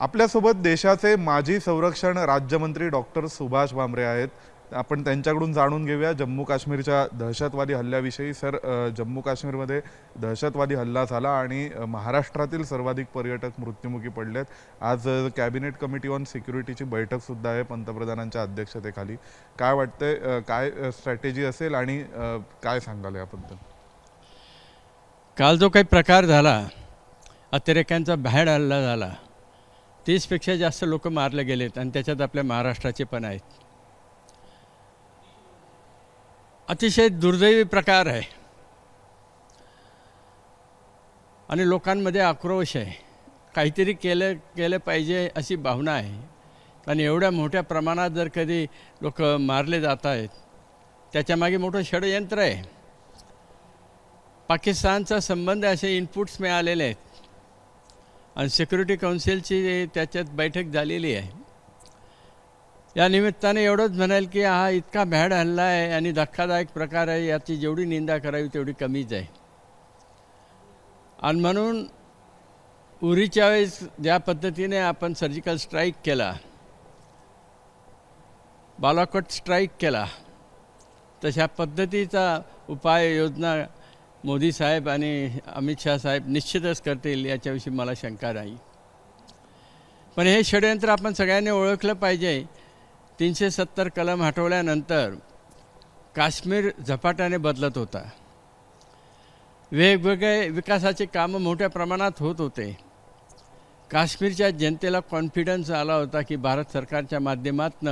आपल्यासोबत देशाचे माजी संरक्षण राज्यमंत्री डॉक्टर सुभाष भामरे आहेत. आपण त्यांच्याकडून जाणून घेऊया जम्मू काश्मीरच्या दहशतवादी हल्ल्याविषयी. सर, जम्मू काश्मीरमध्ये दहशतवादी हल्ला झाला आणि महाराष्ट्रातील सर्वाधिक पर्यटक मृत्युमुखी पडलेत. आज कॅबिनेट कमिटी ऑन सिक्युरिटीची बैठक सुद्धा आहे पंतप्रधानांच्या अध्यक्षतेखाली. काय वाटतंय, काय स्ट्रॅटेजी असेल आणि काय सांगाल याबद्दल? काल जो काही प्रकार झाला, अतिरेक्यांचा भ्याड हल्ला झाला, 30पेक्षा जास्त लोक मारले गेलेत आणि त्याच्यात आपल्या महाराष्ट्राचे पण आहेत. अतिशय दुर्दैवी प्रकार आहे आणि लोकांमध्ये आक्रोश आहे. काहीतरी केलं पाहिजे अशी भावना आहे. आणि एवढ्या मोठ्या प्रमाणात जर कधी लोक मारले जात आहेत, त्याच्यामागे मोठं षडयंत्र आहे. पाकिस्तानचा संबंध असे इनपुट्स मिळालेले आहेत आणि सिक्युरिटी काउन्सिलची त्याच्यात बैठक झालेली आहे. या निमित्ताने एवढंच म्हणाल की हा इतका भ्याड हल्ला आहे आणि धक्कादायक प्रकार आहे, याची जेवढी निंदा करावी तेवढी कमीच आहे. आणि म्हणून उरीच्या वेळेस ज्या पद्धतीने आपण सर्जिकल स्ट्राईक केला, बालाकोट स्ट्राईक केला, तशा पद्धतीचा उपाययोजना मोदी साहेब आणि अमित शाह साहेब निश्चितच करतील याच्याविषयी मला शंका नाही. पण हे षडयंत्र आपण सगळ्यांनी ओळखलं पाहिजे. 370 कलम हटवल्यानंतर काश्मीर झपाट्याने बदलत होता. वेगवेगळे विकासाचे कामं मोठ्या प्रमाणात होत होते. काश्मीरच्या जनतेला कॉन्फिडन्स आला होता की भारत सरकारच्या माध्यमातून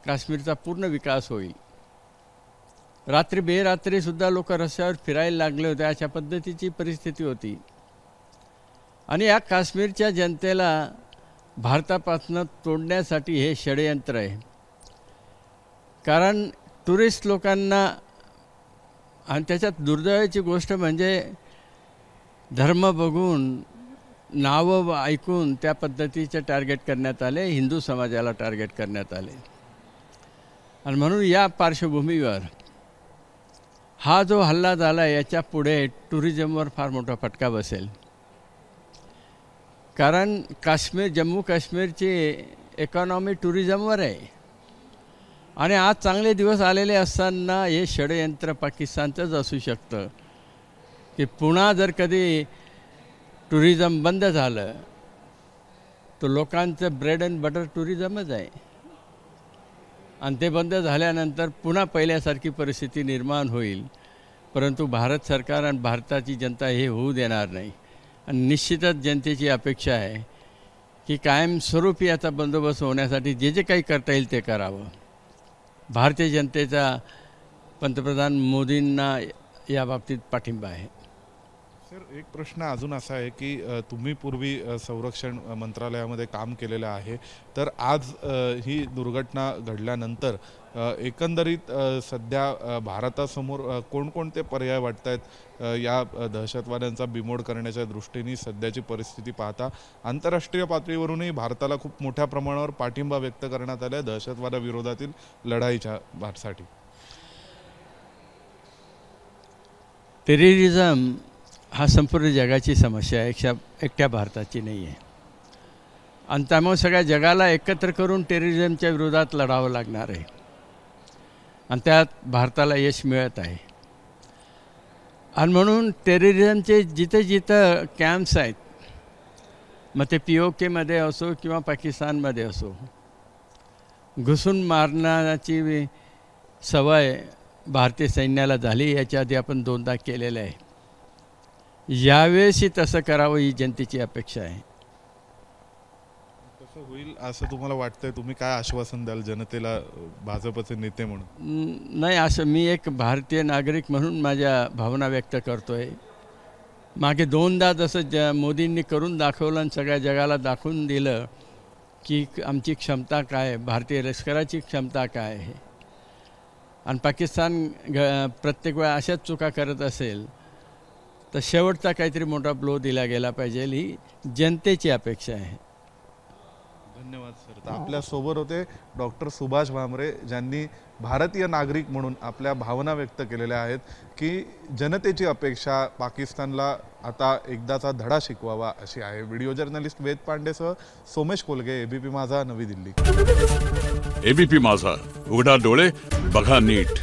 काश्मीरचा पूर्ण विकास होईल. रात्री बेरात्रीसुद्धा लोक रस्त्यावर फिरायला लागले होते, अशा पद्धतीची परिस्थिती होती. आणि या काश्मीरच्या जनतेला भारतापासून तोडण्यासाठी हे षडयंत्र आहे. कारण टुरिस्ट लोकांना, आणि त्याच्यात दुर्दैवाची गोष्ट म्हणजे धर्म बघून, नावं ऐकून त्या पद्धतीचे टार्गेट करण्यात आले, हिंदू समाजाला टार्गेट करण्यात आले. आणि म्हणून या पार्श्वभूमीवर हा जो हल्ला झाला, याच्या पुढे टुरिझमवर फार मोठा फटका बसेल. कारण जम्मू काश्मीरची इकॉनॉमी टुरिझमवर आहे. आणि आज चांगले दिवस आलेले असताना हे षडयंत्र पाकिस्तानचंच असू शकतं की पुन्हा जर कधी टुरिझम बंद झालं तर लोकांचं ब्रेड अँड बटर टुरिझमच आहे. आणि ते बंद झाल्यानंतर पुन्हा पहिल्यासारखी परिस्थिती निर्माण होईल. परंतु भारत सरकार आणि भारताची जनता हे होऊ देणार नाही. आणि निश्चितच जनतेची अपेक्षा आहे की कायमस्वरूपी याचा बंदोबस्त होण्यासाठी जे जे काही करता येईल ते करावं. भारतीय जनतेचा पंतप्रधान मोदींना याबाबतीत पाठिंबा आहे. सर, एक प्रश्न अजून असा आहे की तुम्ही पूर्वी संरक्षण मंत्रालयामध्ये काम केलेलं आहे. तर आज ही दुर्घटना घडल्यानंतर एकंदरीत सध्या भारतासमोर कोणकोणते पर्याय वाटत आहेत या दहशतवाद्यांचा बिमोड करण्याच्या दृष्टीने? सध्याची परिस्थिती पाहता आंतरराष्ट्रीय पातळीवरूनही भारताला खूप मोठ्या प्रमाणावर पाठिंबा व्यक्त करण्यात आला आहे दहशतवादाविरोधातील लढाईच्या साठी. टेररिझम हा संपूर्ण जगाची समस्या आहे, एकट्या भारताची नाही आहे. आणि त्यामुळे सगळ्या जगाला एकत्र करून टेररिझमच्या विरोधात लढावं लागणार आहे. आणि त्यात भारताला यश मिळत आहे. आणि म्हणून टेररिझमचे जिथं कॅम्प्स आहेत, मग ते POKमध्ये असो किंवा पाकिस्तानमध्ये असो, घुसून मारण्याची सवय भारतीय सैन्याला झाली. याच्या आधी आपण 2दा केलेलं आहे. यावेळेसही तसं करावं ही जनतेची अपेक्षा आहे. कसं होईल असं तुम्हाला वाटतंय? तुम्ही काय आश्वासन द्याल जनतेला भाजपचे नेते म्हणून? नाही, असं मी एक भारतीय नागरिक म्हणून माझ्या भावना व्यक्त करतो आहे. मागे 2दा जसं मोदींनी करून दाखवलं आणि सगळ्या जगाला दाखवून दिलं की आमची क्षमता काय आहे, भारतीय लष्कराची क्षमता काय आहे. आणि पाकिस्तान प्रत्येक वेळा अशाच चुका करत असेल तर शेवटचा काहीतरी मोठा ब्लो दिला गेला पाहिजे, ही जनतेची अपेक्षा आहे. धन्यवाद सर. तर आपल्या सोबत होते डॉक्टर सुभाष भामरे, ज्यांनी भारतीय नागरिक म्हणून आपल्या भावना व्यक्त केलेल्या आहेत की जनतेची अपेक्षा पाकिस्तानला आता एकदाचा धडा शिकवावा अशी आहे. व्हिडिओ जर्नलिस्ट वेद पांडेसह सोमेश कोलगे, एबीपी माझा, नवी दिल्ली. एबीपी माझा, उघडा डोळे बघा नीट.